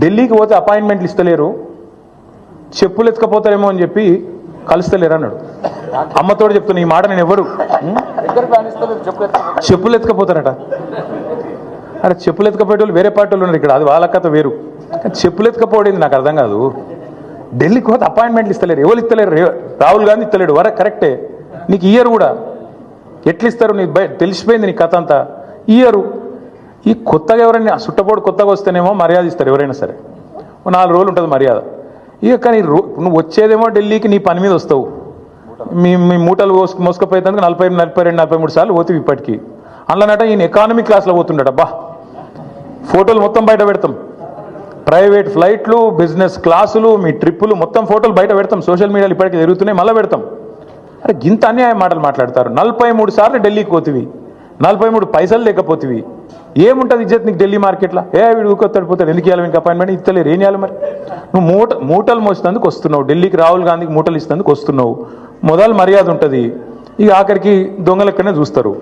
ఢిల్లీకి పోతే అపాయింట్మెంట్లు ఇస్తలేరు, చెప్పులు ఎత్తుకపోతారేమో అని చెప్పి కలుస్తలేరు అన్నాడు. అమ్మతోడు చెప్తున్నా ఈ మాట. నేను ఎవరు చెప్పులు ఎత్తుకపోతారట. అరే చెప్పులు ఎత్తుకపోయే వాళ్ళు వేరే పార్టీ వాళ్ళు ఉన్నారు ఇక్కడ, అది వాళ్ళ కథ వేరు. చెప్పులు ఎత్తుకపోయింది నాకు అర్థం కాదు. ఢిల్లీకి పోతే అపాయింట్మెంట్లు ఇస్తలేరు, ఎవరు ఇస్తలేరు? రాహుల్ గాంధీ ఇస్తలేడు. వరే కరెక్టే, నీకు ఇయ్యరు కూడా. ఎట్లు ఇస్తారు? నీకు తెలిసిపోయింది నీ కథ అంతా. ఇయ్యరు. ఈ కొత్తగా ఎవరైనా సుట్టపోడు కొత్తగా వస్తేనేమో మర్యాద ఇస్తారు ఎవరైనా సరే, 4 రోజులు ఉంటుంది మర్యాద. ఇక కానీ నువ్వు వచ్చేదేమో ఢిల్లీకి నీ పని మీద వస్తావు. మీ మూటలు మోసుకపోయేందుకు 42, 43 సార్లు పోతావు ఇప్పటికీ. అందులోనట ఈయన ఎకానమీ క్లాస్లో పోతుండట. బా ఫోటోలు మొత్తం బయట పెడతాం, ప్రైవేట్ ఫ్లైట్లు, బిజినెస్ క్లాసులు, మీ ట్రిప్పులు మొత్తం ఫోటోలు బయట పెడతాం. సోషల్ మీడియాలో ఇప్పటికీ జరుగుతున్నాయి, మళ్ళీ పెడతాం. అరే గింత అన్యాయం మాటలు మాట్లాడతారు. 43 సార్లు ఢిల్లీకి పోతివి, 43 పైసలు లేకపోతివి. ఏముంటుంది ఇజ్జత్ నీకు ఢిల్లీ మార్కెట్లో? వీడు ఊకొత్తాడు పోతాడు, ఎందుకు ఇవ్వాలి మీకు అపాయింట్మెంట్? ఇస్తలేరు, ఏం చేయాలి మరి? నువ్వు మూటలు మోసినందుకు వస్తున్నావు ఢిల్లీకి, రాహుల్ గాంధీకి మూటలు ఇచ్చినందుకు వస్తున్నావు. మొదలు మర్యాద ఉంటుంది, ఇక ఆఖరికి దొంగలెక్కనే చూస్తారు.